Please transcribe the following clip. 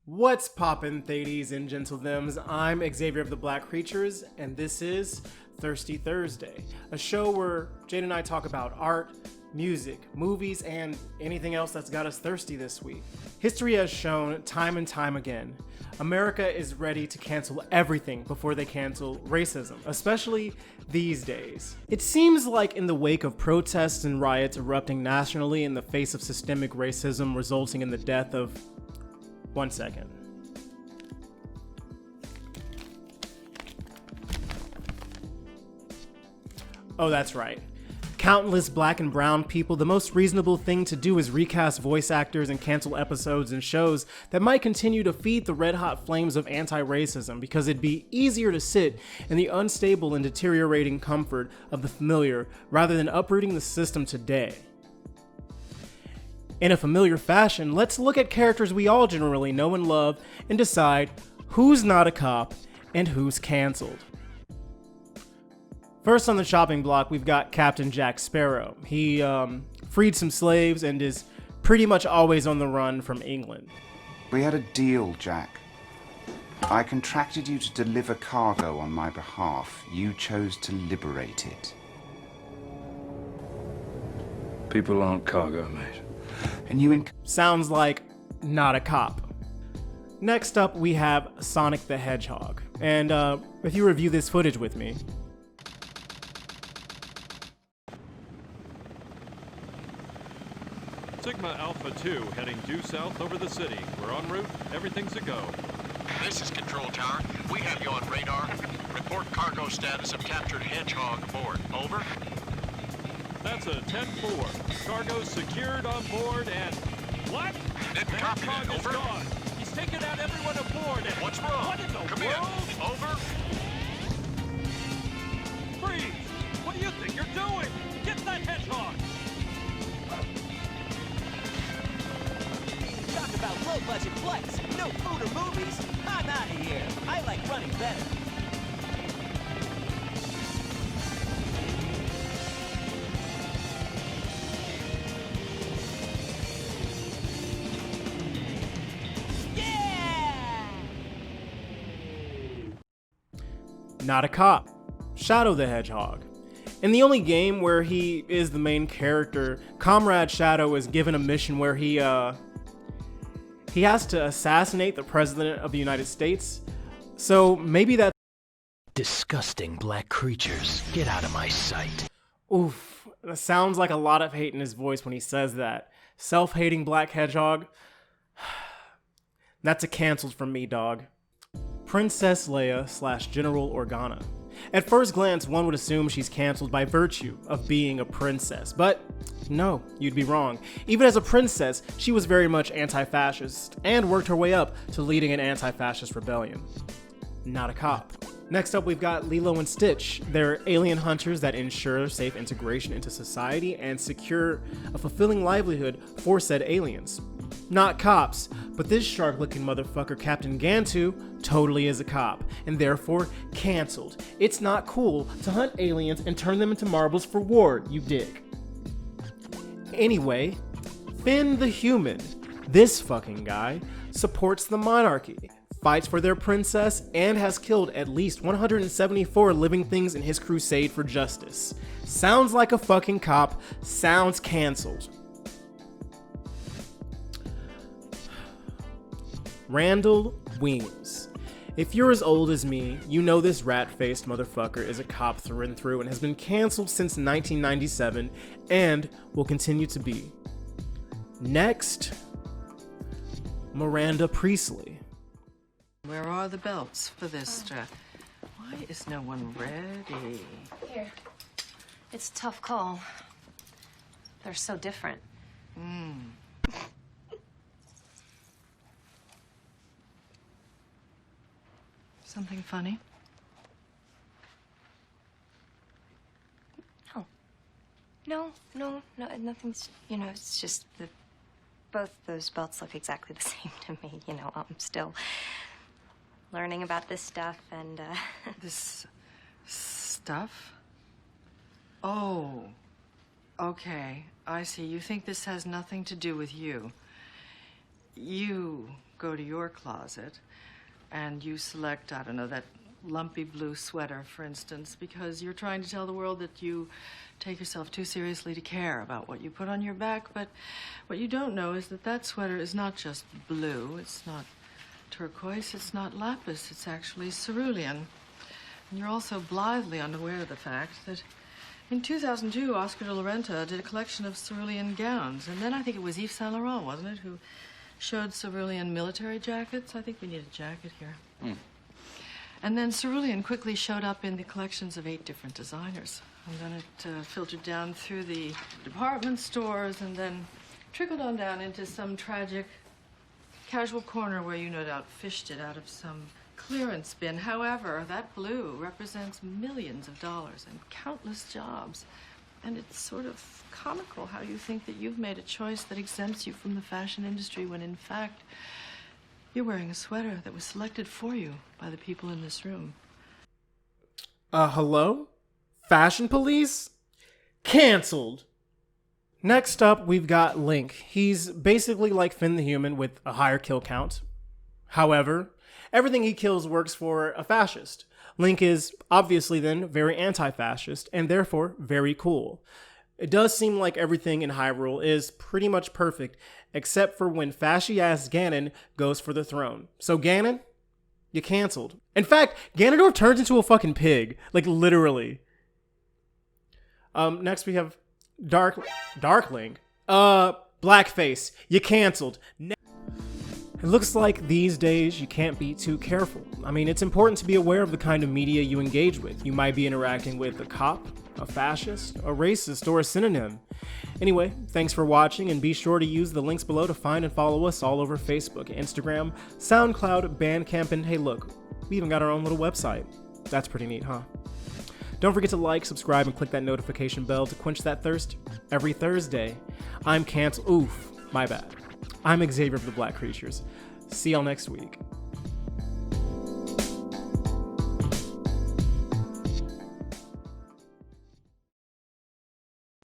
What's poppin', Thades and Gentlethems? I'm Xavier of the Black Creatures, and this is Thirsty Thursday, a show where Jade and I talk about art, music, movies, and anything else that's got us thirsty this week. History has shown time and time again, America is ready to cancel everything before they cancel racism, especially these days. It seems like in the wake of protests and riots erupting nationally in the face of systemic racism resulting in the death of... One second. Oh, that's right. Countless black and brown people, the most reasonable thing to do is recast voice actors and cancel episodes and shows that might continue to feed the red-hot flames of anti-racism, because it'd be easier to sit in the unstable and deteriorating comfort of the familiar rather than uprooting the system today. In a familiar fashion, let's look at characters we all generally know and love and decide who's not a cop and who's canceled. First on the chopping block, we've got Captain Jack Sparrow. He freed some slaves and is pretty much always on the run from England. We had a deal, Jack. I contracted you to deliver cargo on my behalf. You chose to liberate it. People aren't cargo, mate. And you Sounds like not a cop. Next up, we have Sonic the Hedgehog. And if you review this footage with me. Sigma Alpha 2 heading due south over the city. We're en route. Everything's a go. This is Control Tower. We have you on radar. Report cargo status of captured Hedgehog aboard. Over. That's a 10-4. Cargo secured on board and... What? Didn't The copy Hedgehog that. is Over. gone. He's taken out everyone aboard and... What's wrong? What in the Come world? in. Over. Freeze! What do you think you're doing? Get that Hedgehog! Talk about low-budget flights, no food or movies. I'm out of here. I like running better. Not a cop. Shadow the Hedgehog. In the only game where he is the main character, Comrade Shadow is given a mission where he has to assassinate the President of the United States. So maybe that... Disgusting black creatures, get out of my sight. Oof, that sounds like a lot of hate in his voice when he says that. Self-hating black hedgehog. That's a canceled from me, dog. Princess Leia / General Organa. At first glance, one would assume she's canceled by virtue of being a princess, but no, you'd be wrong. Even as a princess, she was very much anti-fascist and worked her way up to leading an anti-fascist rebellion. Not a cop. Next up, we've got Lilo and Stitch. They're alien hunters that ensure safe integration into society and secure a fulfilling livelihood for said aliens. Not cops, but this shark-looking motherfucker, Captain Gantu, totally is a cop, and therefore canceled. It's not cool to hunt aliens and turn them into marbles for war, you dig. Anyway, Finn the Human, this fucking guy, supports the monarchy, fights for their princess, and has killed at least 174 living things in his crusade for justice. Sounds like a fucking cop, sounds canceled. Randall Weems. If you're as old as me, you know this rat-faced motherfucker is a cop through and through and has been canceled since 1997 and will continue to be. Next, Miranda Priestley. Where are the belts for this stuff? Why is no one ready? Here. It's a tough call. They're so different. Something funny? No. No, nothing's, it's just that both those belts look exactly the same to me. I'm still learning about this stuff and, This stuff? Oh, okay. I see. You think this has nothing to do with you. you go to your closet and you select, I don't know, that lumpy blue sweater, for instance, because you're trying to tell the world that you take yourself too seriously to care about what you put on your back. But what you don't know is that that sweater is not just blue, it's not turquoise, it's not lapis, it's actually cerulean. And you're also blithely unaware of the fact that in 2002, Oscar de la Renta did a collection of cerulean gowns. And then I think it was Yves Saint Laurent, wasn't it, who showed cerulean military jackets? I think we need a jacket here. And then cerulean quickly showed up in the collections of 8 different designers. And then it filtered down through the department stores and then trickled on down into some tragic casual corner where you no doubt fished it out of some clearance bin. However, that blue represents millions of dollars and countless jobs. And it's sort of comical how you think that you've made a choice that exempts you from the fashion industry when in fact you're wearing a sweater that was selected for you by the people in this room. Hello? Fashion police? Cancelled. Next up, we've got Linc. He's basically like Finn the Human with a higher kill count. However, everything he kills works for a fascist. Linc is obviously then very anti-fascist and therefore very cool. It does seem like everything in Hyrule is pretty much perfect, except for when fashy-ass Ganon goes for the throne. So Ganon, you canceled. In fact, Ganondorf turns into a fucking pig. Like, literally. Next we have Dark Link. Blackface, you canceled. It looks like these days you can't be too careful. I mean, it's important to be aware of the kind of media you engage with. You might be interacting with a cop, a fascist, a racist, or a synonym. Anyway, thanks for watching, and be sure to use the links below to find and follow us all over Facebook, Instagram, SoundCloud, Bandcamp, and hey look, we even got our own little website. That's pretty neat, huh? Don't forget to like, subscribe, and click that notification bell to quench that thirst every Thursday. I'm Oof, my bad. I'm Xavier of the Black Creatures. See y'all next week.